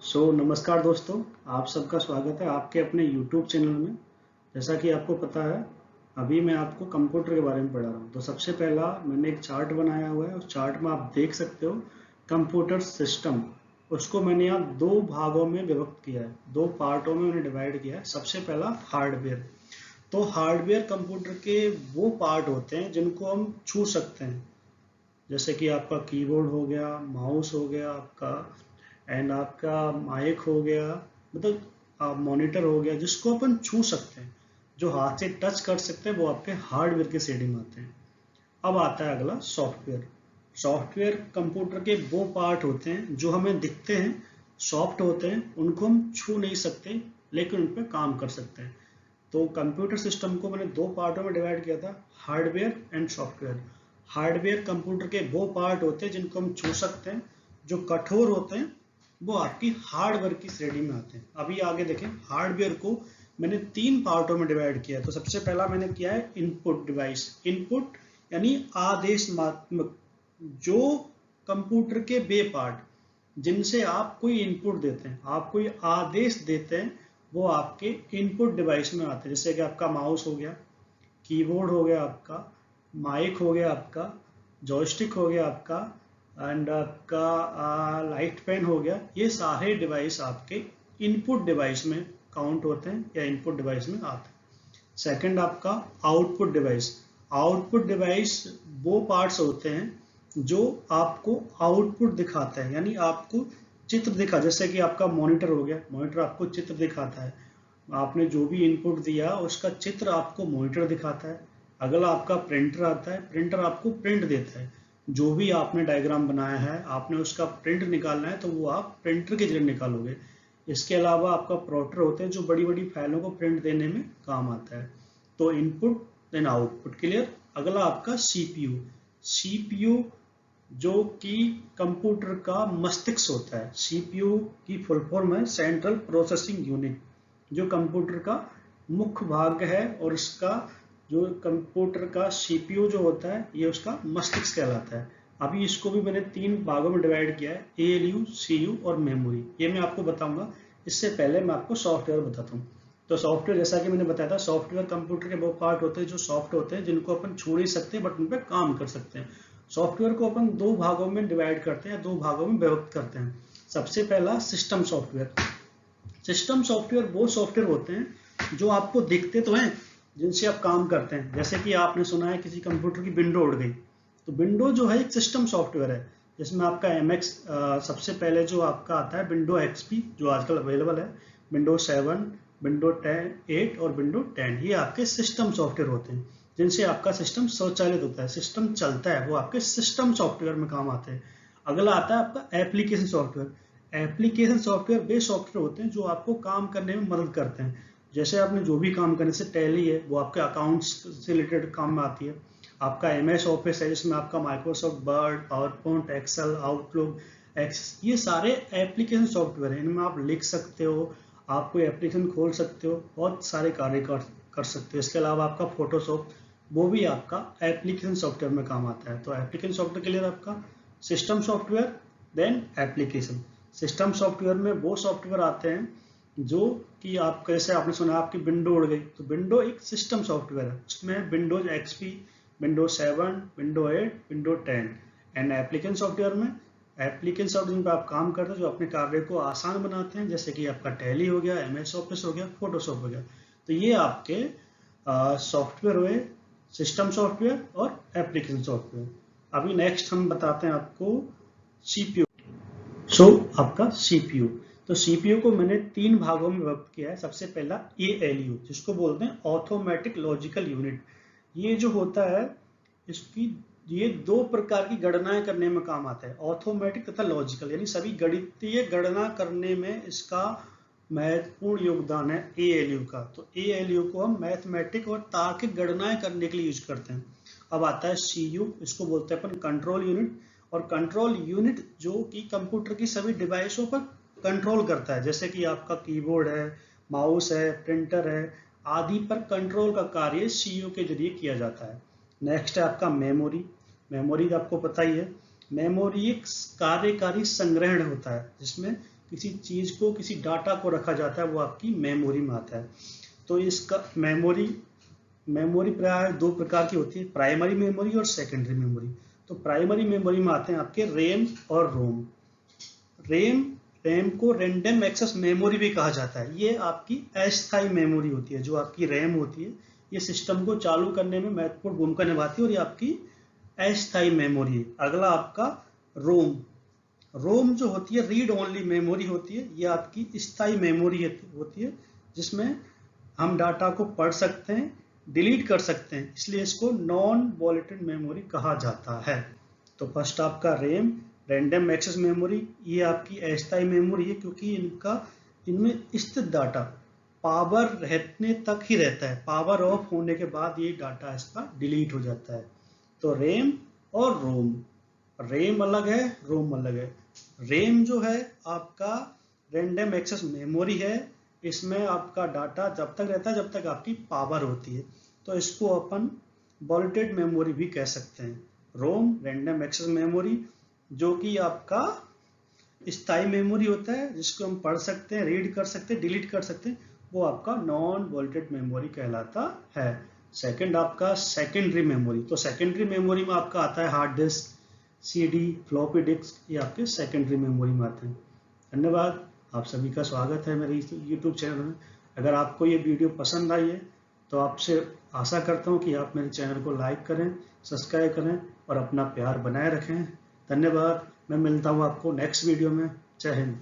नमस्कार दोस्तों। आप सबका स्वागत है आपके अपने YouTube चैनल में। जैसा कि आपको पता है, अभी मैं आपको कंप्यूटर के बारे में पढ़ा रहा हूँ। तो सबसे पहला मैंने एक चार्ट बनाया हुआ है। उस चार्ट में आप देख सकते हो कंप्यूटर सिस्टम। उसको मैंने यहाँ दो भागों में विभक्त किया है, दो पार्टों में मैंने डिवाइड किया है। सबसे पहला हार्डवेयर। तो हार्डवेयर कंप्यूटर के वो पार्ट होते हैं जिनको हम छू सकते हैं, जैसे कि आपका कीबोर्ड हो गया, माउस हो गया आपका, एंड आपका माइक हो गया, मतलब मॉनिटर हो गया, जिसको अपन छू सकते हैं, जो हाथ से टच कर सकते हैं, वो आपके हार्डवेयर के शेडिंग में आते हैं। अब आता है अगला सॉफ्टवेयर। सॉफ्टवेयर कंप्यूटर के वो पार्ट होते हैं जो हमें दिखते हैं, सॉफ्ट होते हैं, उनको हम छू नहीं सकते लेकिन उन पर काम कर सकते हैं। तो कंप्यूटर सिस्टम को मैंने दो पार्टों में डिवाइड किया था, hardware and software. Hardware computer के वो पार्ट होते हैं जिनको हम छू सकते हैं, जो कठोर होते हैं, वो आपकी हार्डवेयर की श्रेणी में आते हैं। अभी आगे देखें, हार्डवेयर को मैंने तीन पार्टों में डिवाइड किया है। तो सबसे पहला मैंने किया है इनपुट डिवाइस। इनपुट यानी आदेशात्मक, जो कंप्यूटर के वे पार्ट जिनसे आप कोई इनपुट देते हैं, आप कोई आदेश देते हैं, वो आपके इनपुट डिवाइस में आते हैं। जैसे कि आपका माउस हो गया, कीबोर्ड हो गया आपका, माइक हो गया आपका, जॉयस्टिक हो गया आपका, एंड आपका लाइट पेन हो गया। ये सारे डिवाइस आपके इनपुट डिवाइस में काउंट होते हैं या इनपुट डिवाइस में आते हैं। सेकंड आपका आउटपुट डिवाइस। आउटपुट डिवाइस वो पार्ट्स होते हैं जो आपको आउटपुट दिखाते हैं, यानी आपको चित्र दिखा, जैसे कि आपका मॉनिटर हो गया, मॉनिटर आपको चित्र दिखाता है। आपने जो भी इनपुट दिया उसका चित्र आपको मॉनिटर दिखाता है। अगला आपका प्रिंटर आता है, प्रिंटर आपको प्रिंट देता है। जो भी आपने डायग्राम बनाया है, आपने उसका प्रिंट निकालना है, तो वो आप प्रिंटर के जरिए निकालोगे। इसके अलावा आपका प्रोटर होते हैं जो बड़ी बड़ी फाइलों को प्रिंट देने में काम आता है। तो इनपुट देन आउटपुट, क्लियर। अगला आपका सीपीयू। सीपीयू जो कि कंप्यूटर का मस्तिष्क होता है। सीपीयू की फुल फॉर्म है सेंट्रल प्रोसेसिंग यूनिट, जो कंप्यूटर का मुख्य भाग है, और इसका जो कंप्यूटर का सीपीयू जो होता है, ये उसका मस्तिष्क कहलाता है। अभी इसको भी मैंने तीन भागों में डिवाइड किया है, एएलयू, सीयू और मेमोरी। ये मैं आपको बताऊंगा। इससे पहले मैं आपको सॉफ्टवेयर बताता हूँ। तो सॉफ्टवेयर, जैसा कि मैंने बताया था, सॉफ्टवेयर कंप्यूटर के वो पार्ट होते हैं जो सॉफ्ट होते हैं, जिनको अपन छू नहीं सकते बट उन पर काम कर सकते हैं। सॉफ्टवेयर को अपन दो भागों में डिवाइड करते हैं, दो भागों में विभक्त करते हैं। सबसे पहला सिस्टम सॉफ्टवेयर। सिस्टम सॉफ्टवेयर वो सॉफ्टवेयर होते हैं जो आपको दिखते तो हैं, जिनसे आप काम करते हैं। जैसे कि आपने सुना है किसी कंप्यूटर की विंडो उड़ गई, तो विंडो जो है एक सिस्टम सॉफ्टवेयर है, जिसमें आपका एमएक्स, सबसे पहले जो आपका आता है विंडो एक्सपी, जो आजकल अवेलेबल है, विंडो 7, विंडो 10, 8 और विंडो 10, ये आपके सिस्टम सॉफ्टवेयर होते हैं, जिनसे आपका सिस्टम स्वचालित होता है, सिस्टम चलता है, वो आपके सिस्टम सॉफ्टवेयर में काम आते हैं। अगला आता है आपका एप्लीकेशन सॉफ्टवेयर। एप्लीकेशन सॉफ्टवेयर वे सॉफ्टवेयर होते हैं जो आपको काम करने में मदद करते हैं। जैसे आपने जो भी काम करने से, टैली है वो आपके अकाउंट्स से रिलेटेड काम में आती है। आपका एमएस ऑफिस है जिसमें आपका Microsoft Word, PowerPoint, Excel, Outlook, एक्स, ये सारे एप्लीकेशन सॉफ्टवेयर हैं। इनमें आप लिख सकते हो, आप कोई एप्लीकेशन खोल सकते हो, बहुत सारे कार्य कर सकते हो। इसके अलावा आपका फोटोशॉप, वो भी आपका एप्लीकेशन सॉफ्टवेयर में काम आता है। तो एप्लीकेशन सॉफ्टवेयर के लिए आपका system software, then application. System software में वो सॉफ्टवेयर आते हैं जो कि आप, कैसे आपने सुना आपकी विंडो उड़ गई, तो विंडो एक सिस्टम सॉफ्टवेयर है, उसमें Windows XP, window 7, window 8, window 10। And application software में, एप्लीकेशन सॉफ्टवेयर पर आप काम करते हैं जो अपने कार्य को आसान बनाते हैं, जैसे कि आपका टैली हो गया, एमएस ऑफिस हो गया, फोटोशॉप हो गया। तो ये आपके सॉफ्टवेयर हुए, सिस्टम सॉफ्टवेयर और एप्लीकेशन सॉफ्टवेयर। अभी नेक्स्ट हम बताते हैं आपको सीपीयू। आपका सीपीयू। तो सीपीयू को मैंने तीन भागों में विभक्त किया है। सबसे पहला एएलयू, जिसको बोलते हैं ऑटोमेटिक लॉजिकल यूनिट। ये जो होता है, इसकी ये दो प्रकार की गणनाएं करने में काम आता है, ऑटोमेटिक तथा लॉजिकल, यानी सभी गणितीय गणना करने में इसका महत्वपूर्ण योगदान है एएलयू का। तो एएलयू को हम मैथमेटिक और तार्किक गणनाएं करने के लिए यूज करते हैं। अब आता है सीयू, इसको बोलते हैं अपन कंट्रोल यूनिट। और कंट्रोल यूनिट जो कि कंप्यूटर की सभी डिवाइसों पर कंट्रोल करता है, जैसे कि आपका कीबोर्ड है, माउस है, प्रिंटर है, आदि पर कंट्रोल का कार्य सीयू के जरिए किया जाता है। नेक्स्ट है आपका मेमोरी। मेमोरी आपको पता ही है, मेमोरी एक कार्यकारी संग्रहण होता है जिसमें किसी चीज को, किसी डाटा को रखा जाता है, वो आपकी मेमोरी में आता है। तो इसका मेमोरी प्राय दो प्रकार की होती है, प्राइमरी मेमोरी और सेकेंडरी मेमोरी। तो प्राइमरी मेमोरी में आते हैं आपके रैम और रोम। रैम को रैंडम एक्सेस मेमोरी भी कहा जाता है। ये आपकी अस्थायी मेमोरी होती है। जो आपकी रैम होती है ये सिस्टम को चालू करने में महत्वपूर्ण भूमिका निभाती है और ये आपकी अस्थायी मेमोरी है। अगला आपका रोम जो होती है रीड ओनली मेमोरी होती है। ये आपकी स्थायी मेमोरी होती है जिसमें हम डाटा को पढ़ सकते हैं, डिलीट कर सकते हैं, इसलिए इसको नॉन वॉलेटेड मेमोरी कहा जाता है। तो फर्स्ट आपका रैम, रैंडम एक्सेस मेमोरी, ये आपकी अस्थायी मेमोरी है क्योंकि इनमें स्थित डाटा पावर रहने तक ही रहता है। पावर ऑफ होने के बाद ये डाटा इसका डिलीट हो जाता है। तो रैम और रोम, रैम अलग है, रोम अलग है। रैम जो है आपका रैंडम एक्सेस मेमोरी है। इसमें आपका डाटा जब तक रहता है जब तक आपकी पावर होती है। तो इसको अपन वॉलेटेड मेमोरी भी कह सकते हैं। रोम रैंडम एक्सेस मेमोरी जो कि आपका स्थायी मेमोरी होता है जिसको हम पढ़ सकते हैं, रीड कर सकते हैं, डिलीट कर सकते हैं, वो आपका नॉन वॉलेटेड मेमोरी कहलाता है। सेकंड आपका सेकेंडरी मेमोरी। तो सेकेंडरी मेमोरी में आपका आता है hard disk, CD, floppy disk, ये आपके सेकेंडरी मेमोरी में आते हैं। धन्यवाद, आप सभी का स्वागत है मेरे यूट्यूब चैनल में। अगर आपको ये वीडियो पसंद आई है तो आपसे आशा करता हूँ कि आप मेरे चैनल को लाइक करें, सब्सक्राइब करें और अपना प्यार बनाए रखें। धन्यवाद, मैं मिलता हूँ आपको नेक्स्ट वीडियो में। जय हिंद।